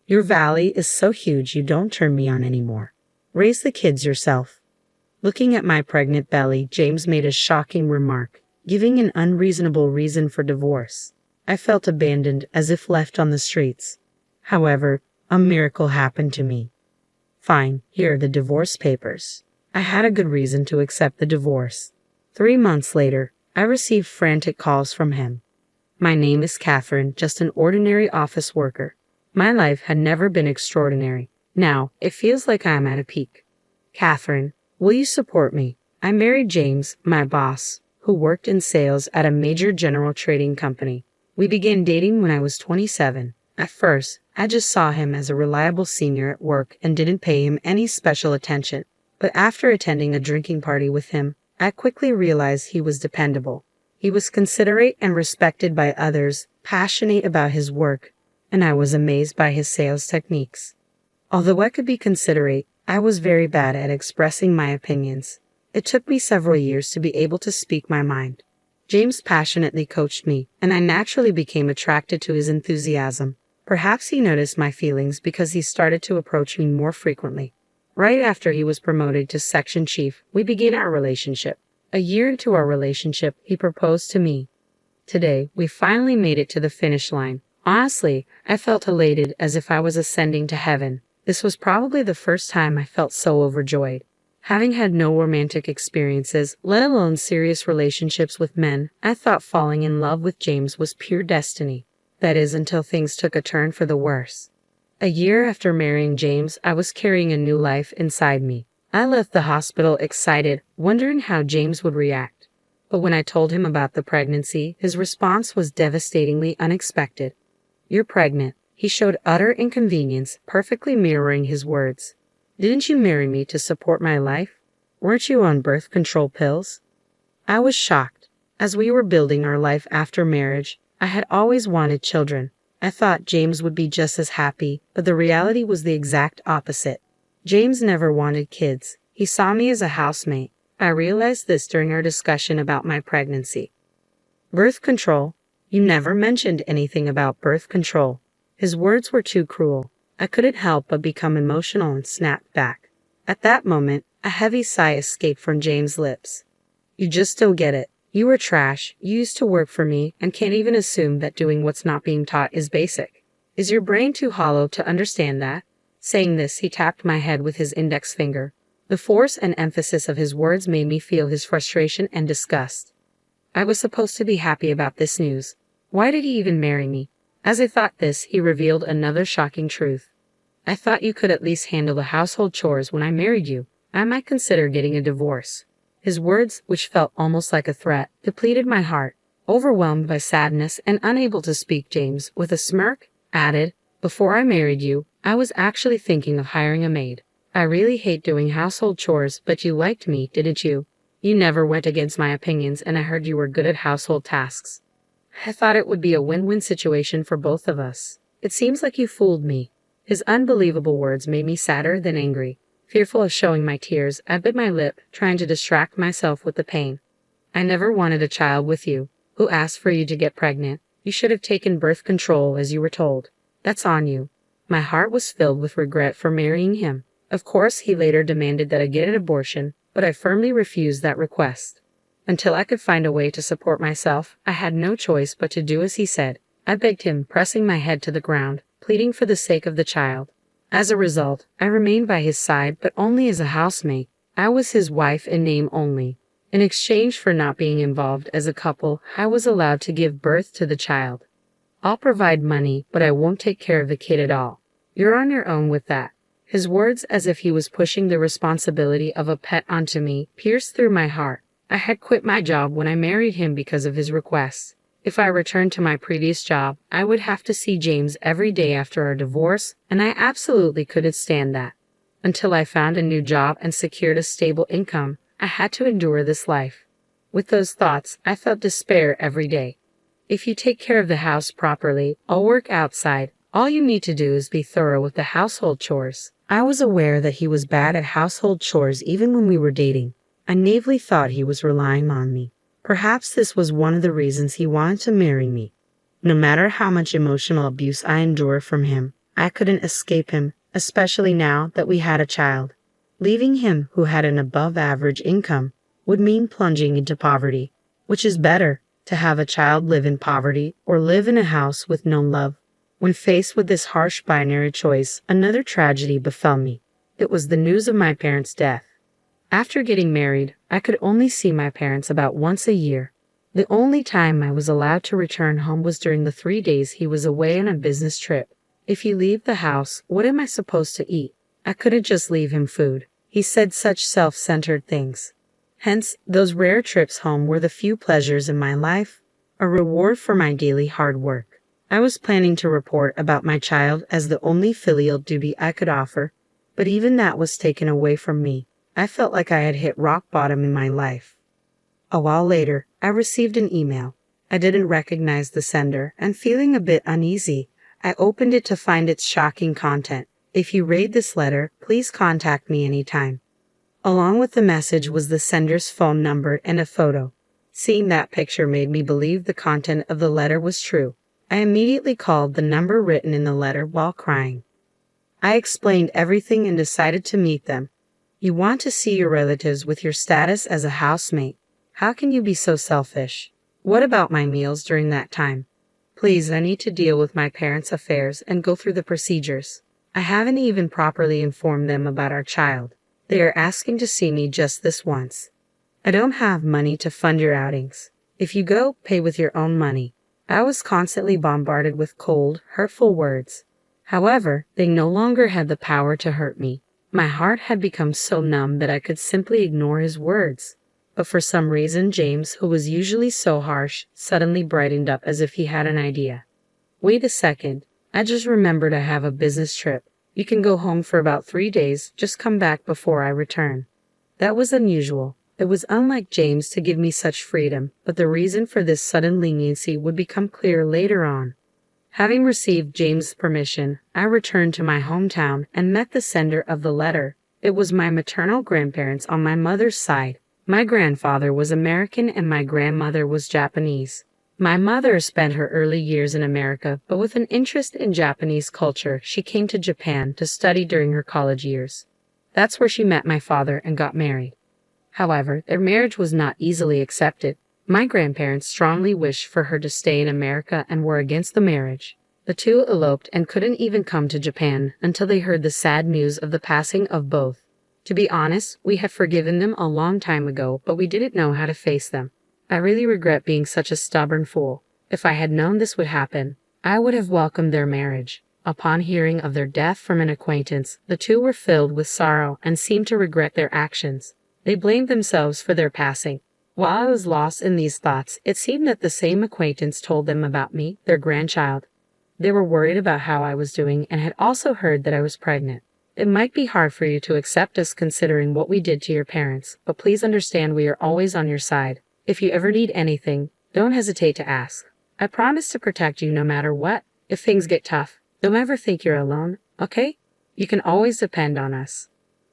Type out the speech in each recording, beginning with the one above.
Your valley is so huge you don't turn me on anymore. Raise the kids yourself. Looking at my pregnant belly, James made a shocking remark, giving an unreasonable reason for divorce. I felt abandoned, as if left on the streets. However, a miracle happened to me. Fine, here are the divorce papers. I had a good reason to accept the divorce. 3 months later, I received frantic calls from him. My name is Catherine, just an ordinary office worker. My life had never been extraordinary. Now, it feels like I am at a peak. Catherine, will you support me? I married James, my boss, who worked in sales at a major general trading company. We began dating when I was 27. At first, I just saw him as a reliable senior at work and didn't pay him any special attention. But after attending a drinking party with him, I quickly realized he was dependable. He was considerate and respected by others, passionate about his work, and I was amazed by his sales techniques. Although I could be considerate, I was very bad at expressing my opinions. It took me several years to be able to speak my mind. James passionately coached me, and I naturally became attracted to his enthusiasm. Perhaps he noticed my feelings because he started to approach me more frequently. Right after he was promoted to section chief, we began our relationship. A year into our relationship, he proposed to me. Today, we finally made it to the finish line. Honestly, I felt elated, as if I was ascending to heaven. This was probably the first time I felt so overjoyed. Having had no romantic experiences, let alone serious relationships with men, I thought falling in love with James was pure destiny. That is, until things took a turn for the worse. A year after marrying James, I was carrying a new life inside me. I left the hospital excited, wondering how James would react. But when I told him about the pregnancy, his response was devastatingly unexpected. "You're pregnant." He showed utter inconvenience, perfectly mirroring his words. "Didn't you marry me to support my life? Weren't you on birth control pills?" I was shocked. As we were building our life after marriage, I had always wanted children. I thought James would be just as happy, but the reality was the exact opposite. James never wanted kids. He saw me as a housemate. I realized this during our discussion about my pregnancy. "Birth control? You never mentioned anything about birth control." His words were too cruel. I couldn't help but become emotional and snapped back. At that moment, a heavy sigh escaped from James' lips. "You just don't get it. You were trash, you used to work for me, and can't even assume that doing what's not being taught is basic. Is your brain too hollow to understand that?" Saying this, he tapped my head with his index finger. The force and emphasis of his words made me feel his frustration and disgust. I was supposed to be happy about this news. Why did he even marry me? As I thought this, he revealed another shocking truth. "I thought you could at least handle the household chores when I married you. I might consider getting a divorce." His words, which felt almost like a threat, depleted my heart. Overwhelmed by sadness and unable to speak, James, with a smirk, added, "Before I married you, I was actually thinking of hiring a maid. I really hate doing household chores, but you liked me, didn't you? You never went against my opinions, and I heard you were good at household tasks. I thought it would be a win-win situation for both of us. It seems like you fooled me." His unbelievable words made me sadder than angry. Fearful of showing my tears, I bit my lip, trying to distract myself with the pain. "I never wanted a child with you. Who asked for you to get pregnant? You should have taken birth control as you were told. That's on you." My heart was filled with regret for marrying him. Of course, he later demanded that I get an abortion, but I firmly refused that request. Until I could find a way to support myself, I had no choice but to do as he said. I begged him, pressing my head to the ground, pleading for the sake of the child. As a result, I remained by his side, but only as a housemate. I was his wife in name only. In exchange for not being involved as a couple, I was allowed to give birth to the child. "I'll provide money, but I won't take care of the kid at all. You're on your own with that." His words, as if he was pushing the responsibility of a pet onto me, pierced through my heart. I had quit my job when I married him because of his requests. If I returned to my previous job, I would have to see James every day after our divorce, and I absolutely couldn't stand that. Until I found a new job and secured a stable income, I had to endure this life. With those thoughts, I felt despair every day. "If you take care of the house properly, I'll work outside. All you need to do is be thorough with the household chores." I was aware that he was bad at household chores even when we were dating. I naively thought he was relying on me. Perhaps this was one of the reasons he wanted to marry me. No matter how much emotional abuse I endured from him, I couldn't escape him, especially now that we had a child. Leaving him, who had an above-average income, would mean plunging into poverty. Which is better, to have a child live in poverty or live in a house with no love? When faced with this harsh binary choice, another tragedy befell me. It was the news of my parents' death. After getting married, I could only see my parents about once a year. The only time I was allowed to return home was during the 3 days he was away on a business trip. If you leave the house, what am I supposed to eat? I couldn't just leave him food. He said such self-centered things. Hence, those rare trips home were the few pleasures in my life, a reward for my daily hard work. I was planning to report about my child as the only filial duty I could offer, but even that was taken away from me. I felt like I had hit rock bottom in my life. A while later, I received an email. I didn't recognize the sender, and feeling a bit uneasy, I opened it to find its shocking content. If you read this letter, please contact me anytime. Along with the message was the sender's phone number and a photo. Seeing that picture made me believe the content of the letter was true. I immediately called the number written in the letter while crying. I explained everything and decided to meet them. You want to see your relatives with your status as a housemate. How can you be so selfish? What about my meals during that time? Please, I need to deal with my parents' affairs and go through the procedures. I haven't even properly informed them about our child. They are asking to see me just this once. I don't have money to fund your outings. If you go, pay with your own money. I was constantly bombarded with cold, hurtful words. However, they no longer had the power to hurt me. My heart had become so numb that I could simply ignore his words. But for some reason, James, who was usually so harsh, suddenly brightened up as if he had an idea. Wait a second. I just remembered I have a business trip. You can go home for about 3 days, just come back before I return. That was unusual. It was unlike James to give me such freedom, but the reason for this sudden leniency would become clear later on. Having received James' permission, I returned to my hometown and met the sender of the letter. It was my maternal grandparents on my mother's side. My grandfather was American and my grandmother was Japanese. My mother spent her early years in America, but with an interest in Japanese culture, she came to Japan to study during her college years. That's where she met my father and got married. However, their marriage was not easily accepted. My grandparents strongly wished for her to stay in America and were against the marriage. The two eloped and couldn't even come to Japan until they heard the sad news of the passing of both. To be honest, we had forgiven them a long time ago, but we didn't know how to face them. I really regret being such a stubborn fool. If I had known this would happen, I would have welcomed their marriage. Upon hearing of their death from an acquaintance, the two were filled with sorrow and seemed to regret their actions. They blamed themselves for their passing. While I was lost in these thoughts, it seemed that the same acquaintance told them about me, their grandchild. They were worried about how I was doing and had also heard that I was pregnant. It might be hard for you to accept us considering what we did to your parents, but please understand we are always on your side. If you ever need anything, don't hesitate to ask. I promise to protect you no matter what. If things get tough, don't ever think you're alone, okay? You can always depend on us.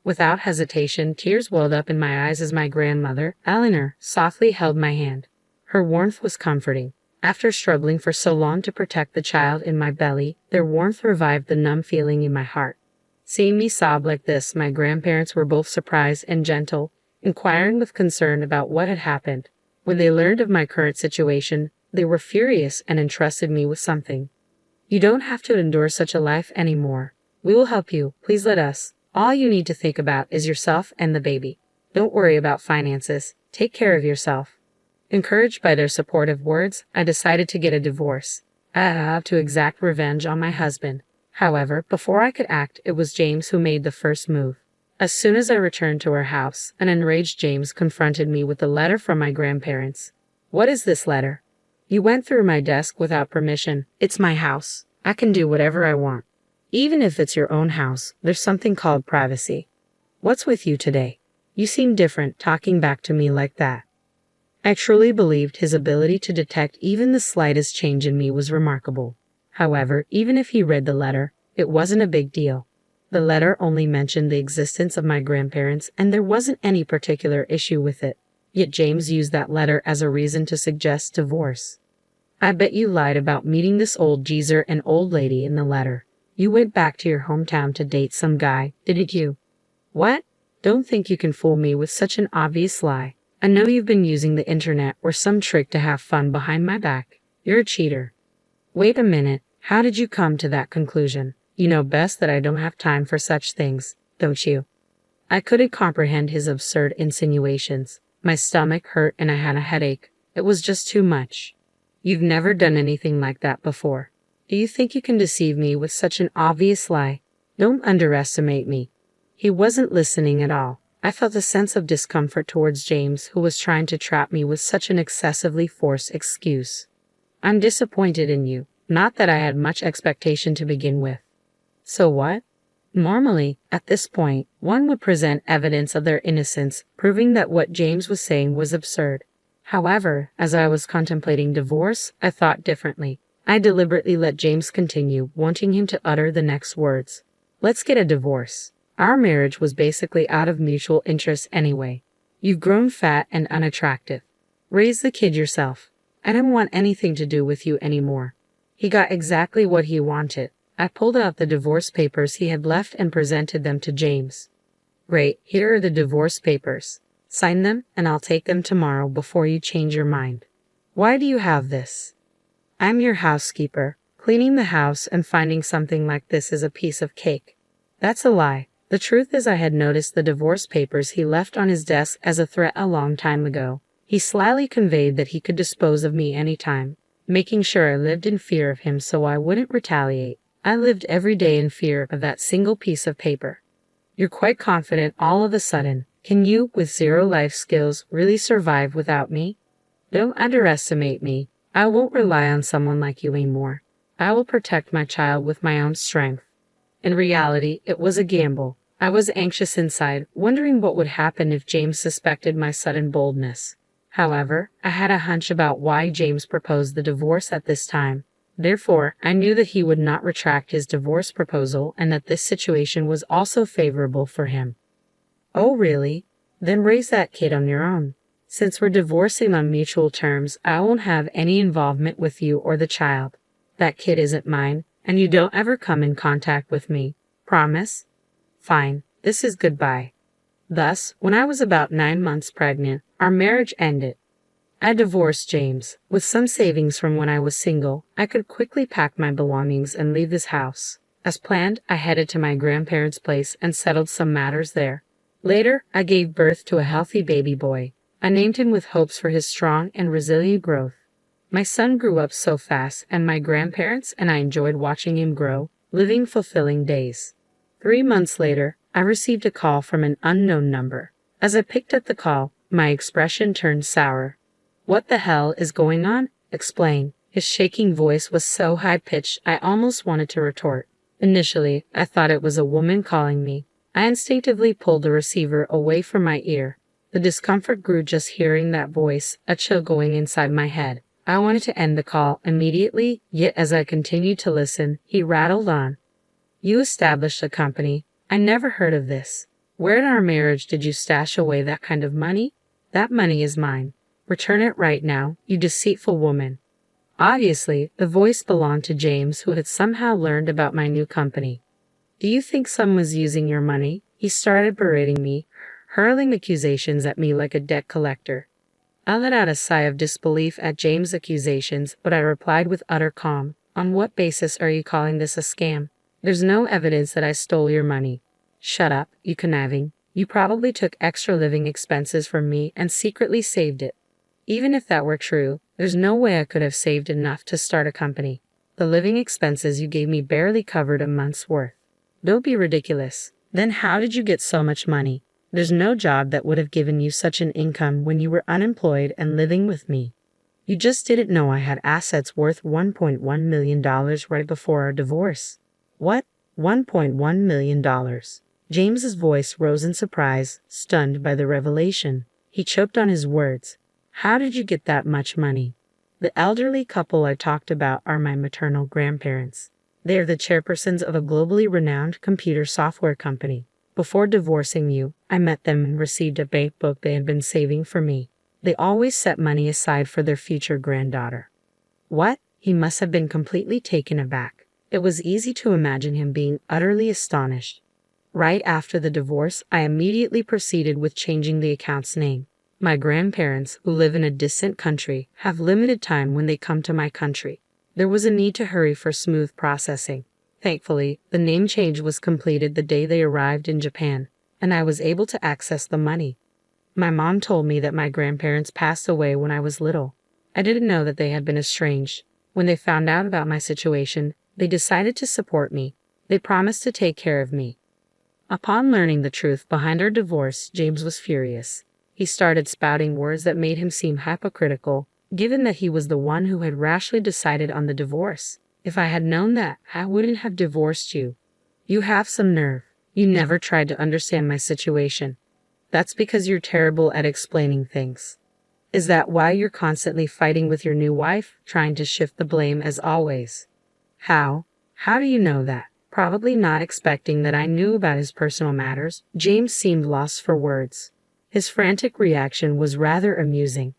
Without hesitation, tears welled up in my eyes as my grandmother, Eleanor, softly held my hand. Her warmth was comforting. After struggling for so long to protect the child in my belly, their warmth revived the numb feeling in my heart. Seeing me sob like this, my grandparents were both surprised and gentle, inquiring with concern about what had happened. When they learned of my current situation, they were furious and entrusted me with something. You don't have to endure such a life anymore. We will help you. Please let us. All you need to think about is yourself and the baby. Don't worry about finances. Take care of yourself. Encouraged by their supportive words, I decided to get a divorce. I had to exact revenge on my husband. However, before I could act, it was James who made the first move. As soon as I returned to our house, an enraged James confronted me with a letter from my grandparents. What is this letter? You went through my desk without permission. It's my house. I can do whatever I want. Even if it's your own house, there's something called privacy. What's with you today? You seem different talking back to me like that. I truly believed his ability to detect even the slightest change in me was remarkable. However, even if he read the letter, it wasn't a big deal. The letter only mentioned the existence of my grandparents, and there wasn't any particular issue with it. Yet James used that letter as a reason to suggest divorce. I bet you lied about meeting this old geezer and old lady in the letter. You went back to your hometown to date some guy, didn't you? What? Don't think you can fool me with such an obvious lie. I know you've been using the internet or some trick to have fun behind my back. You're a cheater. Wait a minute, how did you come to that conclusion? You know best that I don't have time for such things, don't you? I couldn't comprehend his absurd insinuations. My stomach hurt and I had a headache. It was just too much. You've never done anything like that before. Do you think you can deceive me with such an obvious lie? Don't underestimate me. He wasn't listening at all. I felt a sense of discomfort towards James, who was trying to trap me with such an excessively forced excuse. I'm disappointed in you. Not that I had much expectation to begin with. So what? Normally, at this point, one would present evidence of their innocence, proving that what James was saying was absurd. However, as I was contemplating divorce, I thought differently. I deliberately let James continue, wanting him to utter the next words. Let's get a divorce. Our marriage was basically out of mutual interest anyway. You've grown fat and unattractive. Raise the kid yourself. I don't want anything to do with you anymore. He got exactly what he wanted. I pulled out the divorce papers he had left and presented them to James. Great, here are the divorce papers. Sign them and I'll take them tomorrow before you change your mind. Why do you have this? I'm your housekeeper. Cleaning the house and finding something like this is a piece of cake. That's a lie. The truth is I had noticed the divorce papers he left on his desk as a threat a long time ago. He slyly conveyed that he could dispose of me anytime, making sure I lived in fear of him so I wouldn't retaliate. I lived every day in fear of that single piece of paper. You're quite confident all of a sudden. Can you, with zero life skills, really survive without me? Don't underestimate me. I won't rely on someone like you anymore. I will protect my child with my own strength. In reality, it was a gamble. I was anxious inside, wondering what would happen if James suspected my sudden boldness. However, I had a hunch about why James proposed the divorce at this time. Therefore, I knew that he would not retract his divorce proposal and that this situation was also favorable for him. Oh, really? Then raise that kid on your own. Since we're divorcing on mutual terms, I won't have any involvement with you or the child. That kid isn't mine, and you don't ever come in contact with me. Promise? Fine, this is goodbye. Thus, when I was about 9 months pregnant, our marriage ended. I divorced James. With some savings from when I was single, I could quickly pack my belongings and leave this house. As planned, I headed to my grandparents' place and settled some matters there. Later, I gave birth to a healthy baby boy. I named him with hopes for his strong and resilient growth. My son grew up so fast, and my grandparents and I enjoyed watching him grow, living fulfilling days. 3 months later, I received a call from an unknown number. As I picked up the call, my expression turned sour. What the hell is going on? Explain. His shaking voice was so high-pitched I almost wanted to retort. Initially, I thought it was a woman calling me. I instinctively pulled the receiver away from my ear. The discomfort grew just hearing that voice, a chill going inside my head. I wanted to end the call immediately, yet as I continued to listen, he rattled on. You established a company. I never heard of this. Where in our marriage did you stash away that kind of money? That money is mine. Return it right now, you deceitful woman. Obviously, the voice belonged to James, who had somehow learned about my new company. Do you think someone was using your money? He started berating me, hurling accusations at me like a debt collector. I let out a sigh of disbelief at James' accusations, but I replied with utter calm. On what basis are you calling this a scam? There's no evidence that I stole your money. Shut up, you conniving. You probably took extra living expenses from me and secretly saved it. Even if that were true, there's no way I could have saved enough to start a company. The living expenses you gave me barely covered a month's worth. Don't be ridiculous. Then how did you get so much money? There's no job that would have given you such an income when you were unemployed and living with me. You just didn't know I had assets worth $1.1 million right before our divorce. What? $1.1 million. James's voice rose in surprise, stunned by the revelation. He choked on his words. How did you get that much money? The elderly couple I talked about are my maternal grandparents. They are the chairpersons of a globally renowned computer software company. Before divorcing you, I met them and received a bank book they had been saving for me. They always set money aside for their future granddaughter. What? He must have been completely taken aback. It was easy to imagine him being utterly astonished. Right after the divorce, I immediately proceeded with changing the account's name. My grandparents, who live in a distant country, have limited time when they come to my country. There was a need to hurry for smooth processing. Thankfully, the name change was completed the day they arrived in Japan, and I was able to access the money. My mom told me that my grandparents passed away when I was little. I didn't know that they had been estranged. When they found out about my situation, they decided to support me. They promised to take care of me. Upon learning the truth behind our divorce, James was furious. He started spouting words that made him seem hypocritical, given that he was the one who had rashly decided on the divorce. If I had known that, I wouldn't have divorced you. You have some nerve. You never tried to understand my situation. That's because you're terrible at explaining things. Is that why you're constantly fighting with your new wife, trying to shift the blame as always? How? How do you know that? Probably not expecting that I knew about his personal matters, James seemed lost for words. His frantic reaction was rather amusing.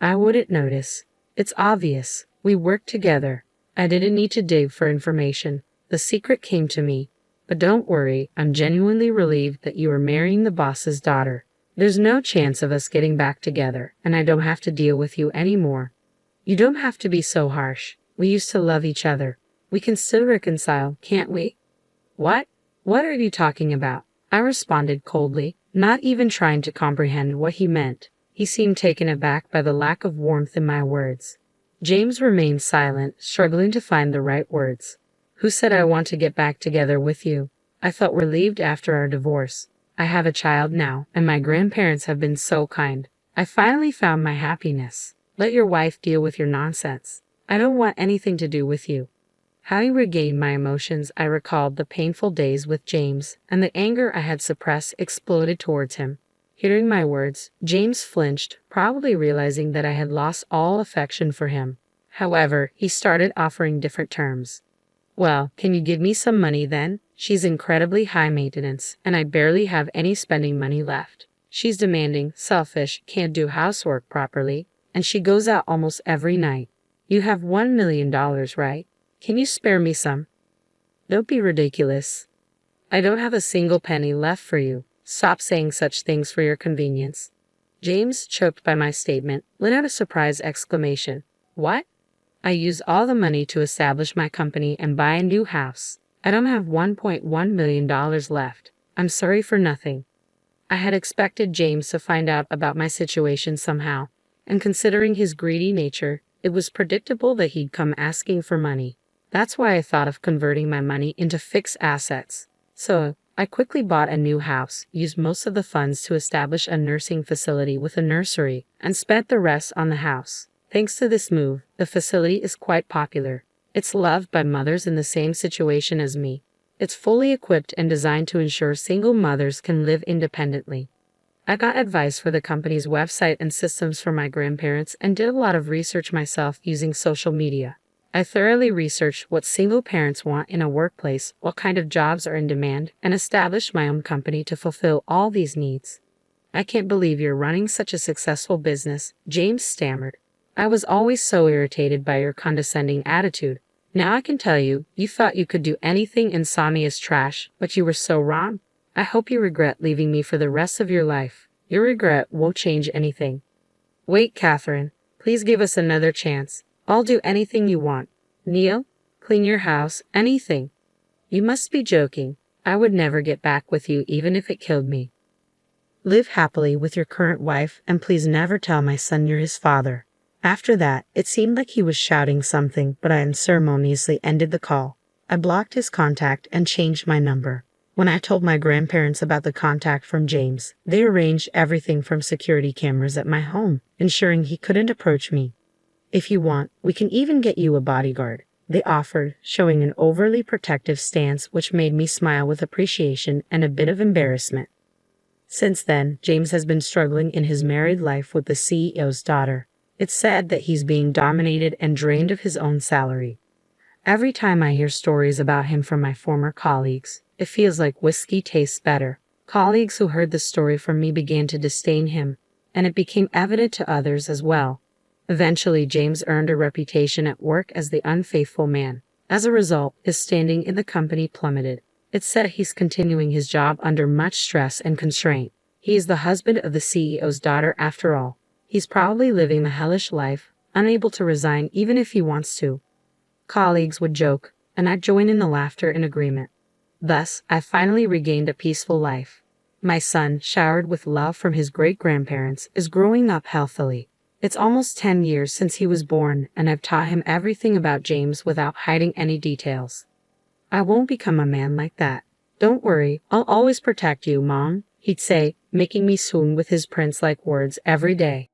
I wouldn't notice. It's obvious. We worked together. I didn't need to dig for information. The secret came to me. But don't worry, I'm genuinely relieved that you are marrying the boss's daughter. There's no chance of us getting back together, and I don't have to deal with you anymore. You don't have to be so harsh. We used to love each other. We can still reconcile, can't we? What? What are you talking about? I responded coldly, not even trying to comprehend what he meant. He seemed taken aback by the lack of warmth in my words. James remained silent, struggling to find the right words. Who said I want to get back together with you? I felt relieved after our divorce. I have a child now, and my grandparents have been so kind. I finally found my happiness. Let your wife deal with your nonsense. I don't want anything to do with you. Having regained my emotions, I recalled the painful days with James, and the anger I had suppressed exploded towards him. Hearing my words, James flinched, probably realizing that I had lost all affection for him. However, he started offering different terms. Well, can you give me some money then? She's incredibly high maintenance, and I barely have any spending money left. She's demanding, selfish, can't do housework properly, and she goes out almost every night. You have $1 million, right? Can you spare me some? Don't be ridiculous. I don't have a single penny left for you. Stop saying such things for your convenience. James, choked by my statement, let out a surprised exclamation. What? I use all the money to establish my company and buy a new house. I don't have $1.1 million left. I'm sorry for nothing. I had expected James to find out about my situation somehow, and considering his greedy nature, it was predictable that he'd come asking for money. That's why I thought of converting my money into fixed assets. So, I quickly bought a new house, used most of the funds to establish a nursing facility with a nursery, and spent the rest on the house. Thanks to this move, the facility is quite popular. It's loved by mothers in the same situation as me. It's fully equipped and designed to ensure single mothers can live independently. I got advice for the company's website and systems from my grandparents and did a lot of research myself using social media. I thoroughly researched what single parents want in a workplace, what kind of jobs are in demand, and established my own company to fulfill all these needs. I can't believe you're running such a successful business, James stammered. I was always so irritated by your condescending attitude. Now I can tell you, you thought you could do anything and saw me as trash, but you were so wrong. I hope you regret leaving me for the rest of your life. Your regret won't change anything. Wait, Catherine. Please give us another chance. I'll do anything you want. Kneel, clean your house, anything. You must be joking. I would never get back with you even if it killed me. Live happily with your current wife, and please never tell my son you're his father. After that, it seemed like he was shouting something, but I unceremoniously ended the call. I blocked his contact and changed my number. When I told my grandparents about the contact from James, they arranged everything from security cameras at my home, ensuring he couldn't approach me. If you want, we can even get you a bodyguard, they offered, showing an overly protective stance which made me smile with appreciation and a bit of embarrassment. Since then, James has been struggling in his married life with the CEO's daughter. It's said that he's being dominated and drained of his own salary. Every time I hear stories about him from my former colleagues, it feels like whiskey tastes better. Colleagues who heard the story from me began to disdain him, and it became evident to others as well. Eventually, James earned a reputation at work as the unfaithful man. As a result, his standing in the company plummeted. It's said he's continuing his job under much stress and constraint. He is the husband of the CEO's daughter after all. He's probably living the hellish life, unable to resign even if he wants to. Colleagues would joke, and I'd join in the laughter in agreement. Thus, I finally regained a peaceful life. My son, showered with love from his great-grandparents, is growing up healthily. It's almost 10 years since he was born, and I've taught him everything about James without hiding any details. I won't become a man like that. Don't worry, I'll always protect you, Mom, he'd say, making me swoon with his prince-like words every day.